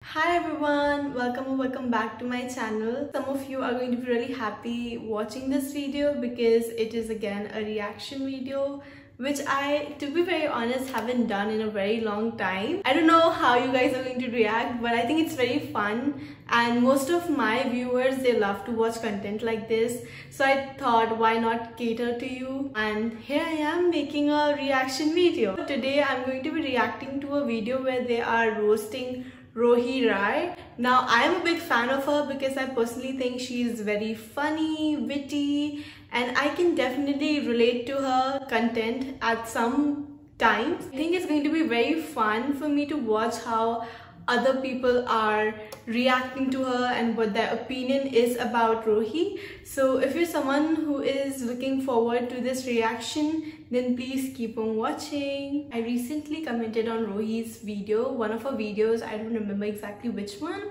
Hi everyone, welcome back to my channel. Some of you are going to be really happy watching this video because it is again a reaction video which I, to be very honest, haven't done in a very long time. I don't know how you guys are going to react, but I think it's very fun and most of my viewers, they love to watch content like this. So I thought, why not cater to you? And here I am making a reaction video. Today I'm going to be reacting to a video where they are roasting Rohi Rai. Now I am a big fan of her because I personally think she is very funny, witty, and I can definitely relate to her content at some times. I think it's going to be very fun for me to watch how other people are reacting to her and what their opinion is about Rohi. So if you're someone who is looking forward to this reaction, then please keep on watching. I recently commented on Rohi's video, one of her videos, I don't remember exactly which one,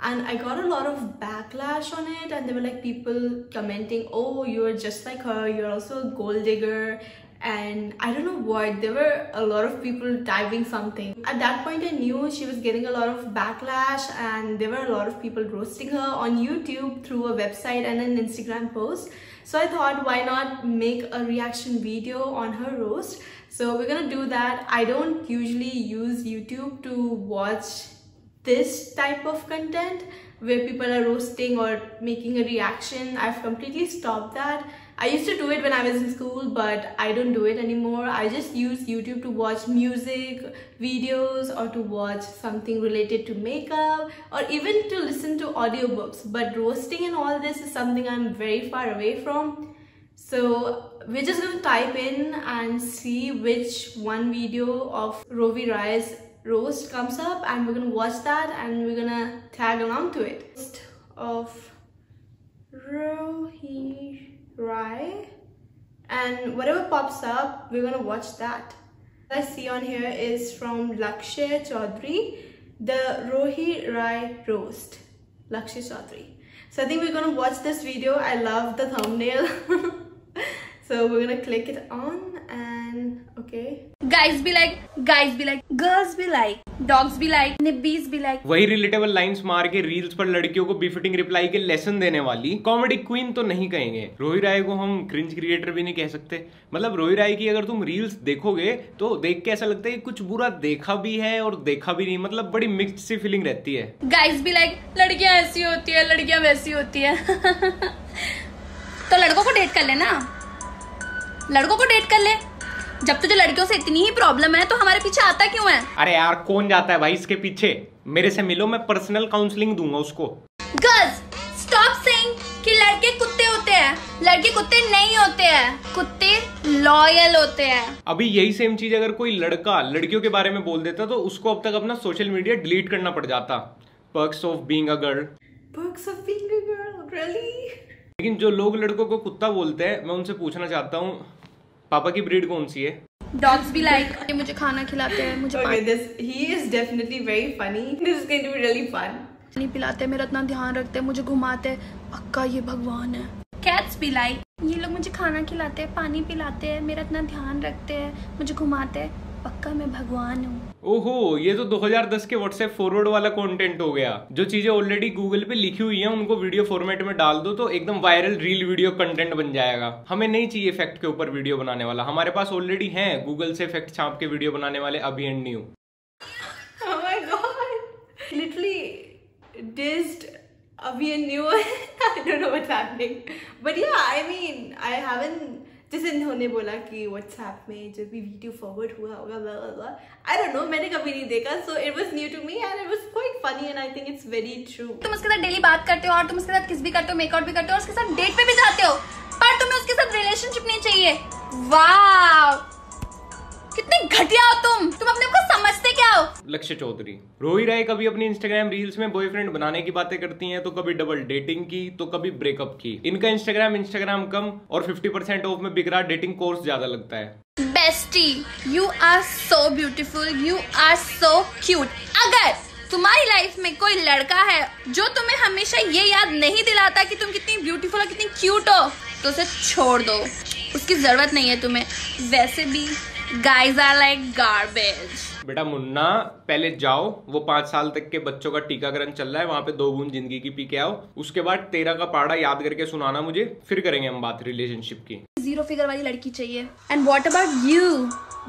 and I got a lot of backlash on it, and there were like people commenting, oh, you're just like her, you're also a gold digger, and I don't know what, there were a lot of people typing something. At that point I knew she was getting a lot of backlash and there were a lot of people roasting her on YouTube through a website and an Instagram post. So I thought, why not make a reaction video on her roast? So we're gonna do that. I don't usually use YouTube to watch this type of content where people are roasting or making a reaction. I've completely stopped that. I used to do it when I was in school, but I don't do it anymore. I just use YouTube to watch music videos or to watch something related to makeup or even to listen to audiobooks. But roasting and all this is something I'm very far away from. So we're just gonna type in and see which one video of Rohi Rai's roast comes up, and we're gonna watch that and we're gonna tag along to it. Roast of Rohi Rai, and whatever pops up, we're gonna watch that. What I see on here is from Lakshya Chaudhary, the Rohi Rai roast. Lakshya Chaudhary. So I think we're gonna watch this video. I love the thumbnail. So we're gonna click it on and okay. Guys be like, girls be like, dogs be like, nibbies be like. वही relatable lines मार के reels पर लड़कियों को befitting reply के lesson देने वाली comedy queen तो नहीं कहेंगे। रोही राय को हम क्रिंज क्रिएटर भी नहीं कह सकते। मतलब रोही राय की अगर तुम रील्स देखोगे तो देख के ऐसा लगता है कि कुछ बुरा देखा भी है और देखा भी नहीं, मतलब बड़ी मिक्स्ड सी फीलिंग रहती है। गाइस भी लाइक, लड़कियां ऐसी होती है, लड़कियां वैसी होती है। तो लड़कों को डेट कर ले ना, लड़कों को डेट कर ले। जब तुझे लड़कियों से इतनी ही प्रॉब्लम है तो हमारे पीछे आता क्यों है? अरे यार कौन जाता है भाई इसके पीछे? मेरे से मिलो, मैं पर्सनल काउंसलिंग दूंगा उसको। गर्ल्स स्टॉप सेइंग कि लड़के कुत्ते होते हैं। लड़के कुत्ते नहीं होते हैं, कुत्ते लॉयल होते हैं। अभी यही सेम चीज अगर कोई लड़का लड़कियों के बारे में बोल देता तो उसको अब तक अपना सोशल मीडिया डिलीट करना पड़ जाता। Perks of being a girl. Perks of being a girl, really? लेकिन जो लोग लड़कों को कुत्ता बोलते हैं, मैं उनसे पूछना चाहता हूँ, पापा की ब्रीड कौन सी है? डॉग्स भी लाइक, मुझे खाना खिलाते हैं, मुझे he is definitely very funny. This is going to be really fun. पानी पिलाते हैं, मेरा इतना ध्यान रखते हैं, मुझे घुमाते हैं, पक्का ये भगवान है। कैट्स भी लाइक, ये लोग मुझे खाना खिलाते हैं, पानी पिलाते हैं, मेरा इतना ध्यान रखते हैं, मुझे घुमाते हैं, पक्का मैं भगवान हूँ। ओहो, ये तो 2010 के व्हाट्सएप फॉरवर्ड वाला कंटेंट हो गया। जो चीजें ऑलरेडी गूगल पे लिखी हुई हैं उनको वीडियो फॉर्मेट में डाल दो तो एकदम वायरल रील वीडियो कंटेंट बन जाएगा। हमें नहीं चाहिए फैक्ट के ऊपर वीडियो बनाने वाला, हमारे पास ऑलरेडी है गूगल से फैक्ट छाप के वीडियो बनाने वाले अभी and new. Oh my god, literally dissed Abhi and New. I don't know what's happening, but yeah, I mean, I haven't, जैसे इन्होंने बोला कि व्हाट्सएप में जब भी वीडियो फॉरवर्ड हुआ होगा, आई डोंट नो, मैंने कभी नहीं देखा, so it was new to me and it was quite funny and I think it's very true. तुम उसके साथ डेली बात करते हो और तुम उसके साथ किस भी करते हो, मेकआउट भी करते हो और उसके साथ डेट पे भी जाते हो, पर तुम्हें उसके साथ रिलेशनशिप नहीं चाहिए। वाह, कितने घटिया हो तुम अपने को समझते क्या हो? लक्ष्य चौधरी। रोही राय कभी अपनी इंस्टाग्राम रील्स में बॉयफ्रेंड बनाने की बातें करती हैं, तो कभी डबल डेटिंग की, तो कभी ब्रेकअप की। इनका इंस्टाग्राम कम और 50% ऑफ में बिक रहा डेटिंग कोर्स ज्यादा लगता है। Bestie, you are so beautiful, you are so cute. अगर तुम्हारी लाइफ में कोई लड़का है जो तुम्हें हमेशा ये याद नहीं दिलाता कि तुम कितनी ब्यूटीफुल और कितनी क्यूट हो, तो उसे छोड़ दो, उसकी जरूरत नहीं है तुम्हें। वैसे भी guys are like garbage। बेटा मुन्ना, पहले जाओ, वो 5 साल तक के बच्चों का टीकाकरण चल रहा है, वहां पे 2 बूंद जिंदगी की पी के आओ। उसके बाद 13 का पहाड़ा याद करके सुनाना मुझे, फिर करेंगे हम बात रिलेशनशिप की। 0 फिगर वाली लड़की चाहिए। एंड व्हाट अबाउट यू,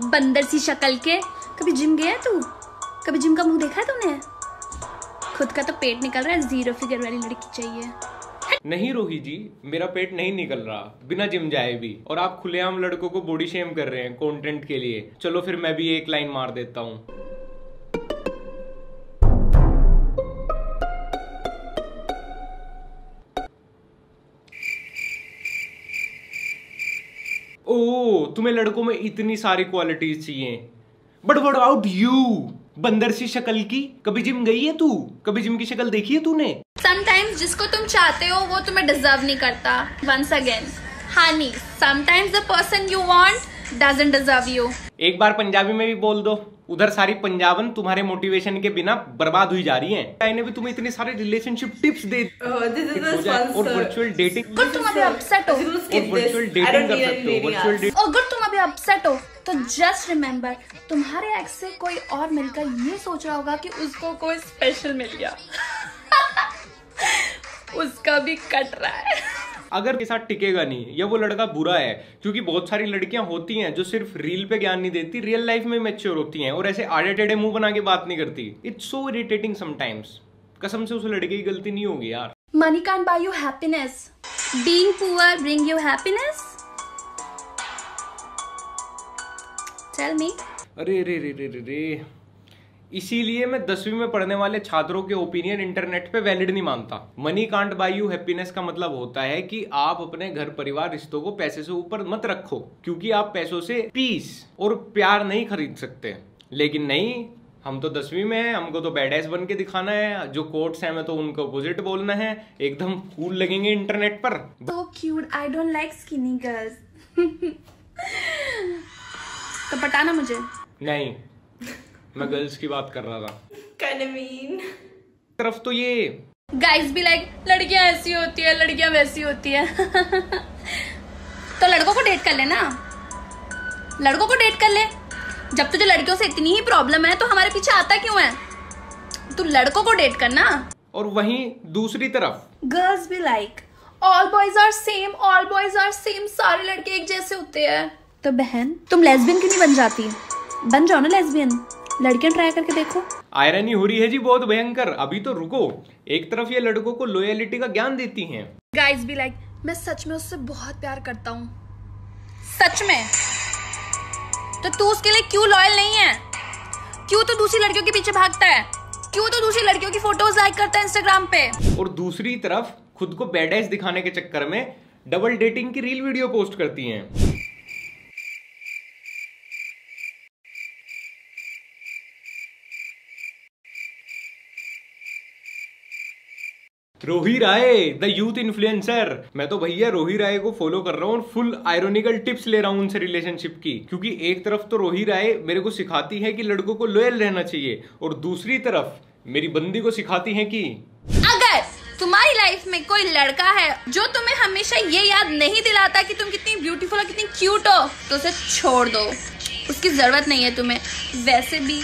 बंदर सी शक्ल के? कभी जिम गया तू? कभी जिम का मुंह देखा है तूने? खुद का तो पेट निकल रहा है, 0 फिगर वाली लड़की चाहिए। नहीं रोही जी, मेरा पेट नहीं निकल रहा बिना जिम जाए भी, और आप खुलेआम लड़कों को बॉडी शेम कर रहे हैं कंटेंट के लिए। चलो फिर मैं भी एक लाइन मार देता हूँ। ओ, तुम्हें लड़कों में इतनी सारी क्वालिटीज चाहिए, बट व्हाट अबाउट यू, बंदर सी शक्ल की? कभी जिम गई है तू? कभी जिम की शक्ल देखी है तूने? समटाइम्स जिसको तुम चाहते हो वो तुम्हें डिजर्व नहीं करता। Once again honey, sometimes the person you want doesn't deserve you. एक बार पंजाबी में भी बोल दो, उधर सारी पंजाबन तुम्हारे मोटिवेशन के बिना बर्बाद हुई जा रही हैं। मैंने भी तुम्हें इतनी सारे रिलेशनशिप टिप्स दे और वर्चुअल डेटिंग। अगर तुम अभी अपसेट हो, वर्चुअल डेटिंग कर सकते हो, वर्चुअल डेटिंग। अगर तुम अभी अपसेट हो तो जस्ट रिमेम्बर, तुम्हारे एक्स से कोई और मिलकर ये सोच रहा होगा कि उसको कोई स्पेशल मिल गया। उसका भी कट रहा है। अगर के साथ टिकेगा नहीं, या वो लड़का बुरा है, क्योंकि बहुत सारी लड़कियां होती हैं जो सिर्फ रील पे ज्ञान नहीं देती, रियल लाइफ में मैच्योर होती हैं और ऐसे आड़े टेढ़े मुंह बना के बात नहीं करती। It's so irritating sometimes. कसम से उस लड़के की गलती नहीं होगी यार। Money can't buy you happiness, being poor bring you happiness. Tell me. अरे रे रे रे रे रे, इसीलिए मैं 10वीं में पढ़ने वाले छात्रों के ओपिनियन इंटरनेट पे वैलिड नहीं मानता। Money can't buy you happiness का मतलब होता है कि आप अपने घर परिवार रिश्तों को पैसे से ऊपर मत रखो, क्योंकि आप पैसों से पीस और प्यार नहीं खरीद सकते। लेकिन नहीं, हम तो 10वीं में हैं, हमको तो बैड एस बन के दिखाना है, जो कोट्स हैं मैं तो उनको अपोजिट बोलना है, एकदम कूल लगेंगे इंटरनेट पर। So cute, I don't like skinny girls। तो पटाना मुझे। नहीं, मैं गर्ल्स की बात कर रहा था। Kinda mean। तरफ तो ये गाइस भी लाइक, लड़कियां ऐसी होती है, लड़कियां वैसी होती है। तो लड़कों को डेट कर ले ना, लड़कों को डेट कर ले। जब तुझे लड़कियों से इतनी ही प्रॉब्लम है तो हमारे पीछे आता क्यों है? तू लड़कों को डेट करना। और वहीं दूसरी तरफ गर्ल्स भी like, all boys are same, all boys are same, सारे लड़के एक जैसे होते हैं। तो बहन, तुम लेस्बियन क्यों नहीं बन जाती? बन जाओ ना लेस्बियन, लड़कियां ट्राई करके देखो। आयरनी हो रही है जी बहुत भयंकर। अभी तो रुको, एक तरफ ये लड़कों को लॉयलिटी का ज्ञान देती हैं। गाइस भी लाइक, मैं सच में उससे बहुत प्यार करता हूँ, सच में। तो तू उसके लिए क्यों लॉयल नहीं है? क्यों तू दूसरी लड़कियों के पीछे भागता है? क्यों तू दूसरी लड़कियों की फोटोज लाइक करता है इंस्टाग्राम पे? और दूसरी तरफ खुद को बैडएस दिखाने के चक्कर में डबल डेटिंग की रील वीडियो पोस्ट करती हैं। रोही राय द यूथ इन्फ्लुएंसर। मैं तो भैया रोही राय को फॉलो कर रहा हूँ, फुल आयरोनिकल टिप्स ले रहा हूँ उनसे रिलेशनशिप की, क्योंकि एक तरफ तो रोही राय मेरे को सिखाती है कि लड़कों को लॉयल रहना चाहिए, और दूसरी तरफ मेरी बंदी को सिखाती है कि अगर तुम्हारी लाइफ में कोई लड़का है जो तुम्हें हमेशा ये याद नहीं दिलाता कि तुम कितनी ब्यूटीफुल और कितनी क्यूट हो, तो उसे छोड़ दो, उसकी जरूरत नहीं है तुम्हें। वैसे भी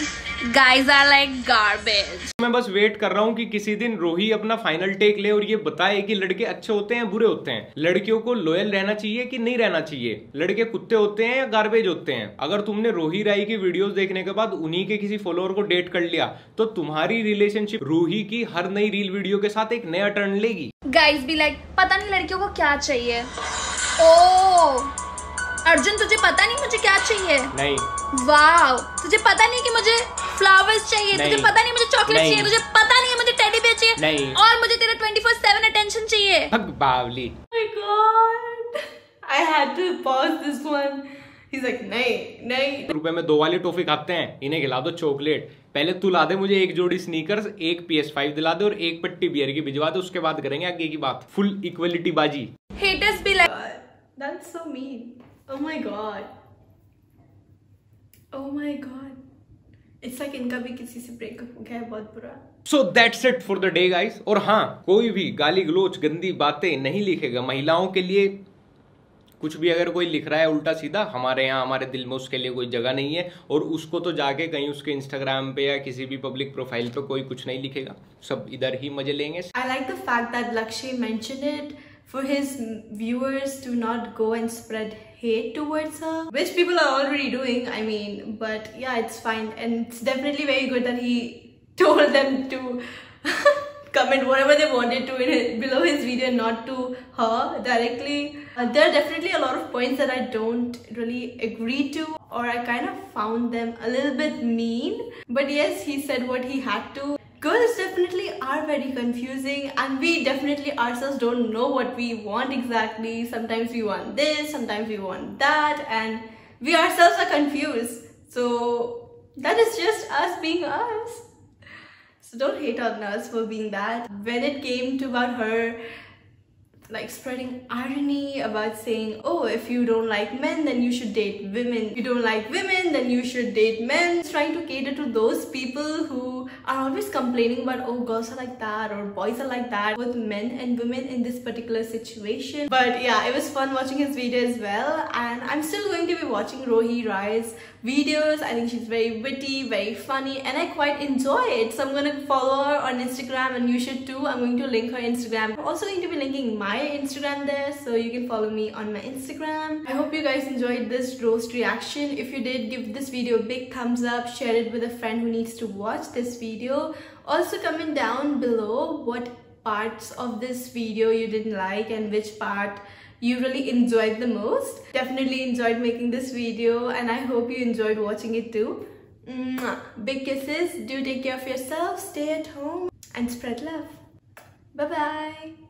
guys are like garbage। मैं बस वेट कर रहा हूँ कि किसी दिन रोही अपना फाइनल टेक ले और ये बताए कि लड़के अच्छे होते हैं बुरे होते हैं, लड़कियों को लॉयल रहना चाहिए कि नहीं रहना चाहिए, लड़के कुत्ते होते हैं या गार्बेज होते हैं। अगर तुमने रोही राय की वीडियोस देखने के बाद उन्हीं के किसी फॉलोअर को डेट कर लिया तो तुम्हारी रिलेशनशिप रोही की हर नई रील वीडियो के साथ एक नया टर्न लेगी। गाइस भी लाइक, पता नहीं लड़कियों को क्या चाहिए। ओ अर्जुन, तुझे पता नहीं मुझे क्या चाहिए? नहीं। वाव, तुझे पता नहीं कि मुझे फ्लावर्स चाहिए? तुझे पता नहीं मुझे चॉकलेट चाहिए? तुझे पता नहीं है मुझे टेडी बेयर चाहिए? नहीं। और मुझे तेरा 24/7 अटेंशन चाहिए? बावली। Oh my God, I had to pause this one. He's like, नहीं। रुपए में 2 वाली टॉफी खाते हैं, इन्हें खिला दो चॉकलेट। पहले तू ला दे मुझे एक जोड़ी स्नीकर्स, एक PS5 दिला दे और एक पट्टी बियर की भिजवा दे, उसके बाद करेंगे आगे की बात। फुल इक्वलिटी बाजी। Haters be like, That's so mean. Oh my God. Oh my God. It's like इनका भी किसी से ब्रेकअप हो गया है, बहुत बुरा। So that's it for the day guys। और हाँ, कोई भी गाली गलोच गंदी बातें नहीं लिखेगा, महिलाओं के लिए कुछ भी अगर कोई लिख रहा है उल्टा सीधा, हमारे यहाँ हमारे दिल में उसके लिए कोई जगह नहीं है, और उसको तो जाके कहीं उसके इंस्टाग्राम पे या किसी भी पब्लिक प्रोफाइल पे कोई कुछ नहीं लिखेगा, सब इधर ही मजे लेंगे। I like the fact that Lakshay mentioned it for his viewers to not go and spread hate towards her, which people are already doing, I mean, but yeah, it's fine, and it's definitely very good that he told them to comment whatever they wanted to below his video, not to her directly. There are definitely a lot of points that I don't really agree to, or I kind of found them a little bit mean, but yes, he said what he had to. Girls definitely are very confusing, and we definitely ourselves don't know what we want exactly. Sometimes we want this, sometimes we want that, and we ourselves are confused. So that is just us being us. So don't hate on us for being that. When it came to about her like spreading irony about saying, oh, if you don't like men, then you should date women. If you don't like women, then you should date men. It's trying to cater to those people who are always complaining about, oh, girls are like that or boys are like that, both men and women in this particular situation. But yeah, it was fun watching his video as well, and I'm still going to be watching Rohi Rai's videos. I think she's very witty, very funny, and I quite enjoy it. So I'm going to follow her on Instagram, and you should too. I'm going to link her Instagram. I'm also going to be linking my Instagram there, so you can follow me on my Instagram. I hope you guys enjoyed this roast reaction. If you did, give this video a big thumbs up, share it with a friend who needs to watch this video. Also comment down below what parts of this video you didn't like and which part you really enjoyed the most. Definitely enjoyed making this video, and I hope you enjoyed watching it too. Big kisses. Do take care of yourself, stay at home, and spread love. Bye bye.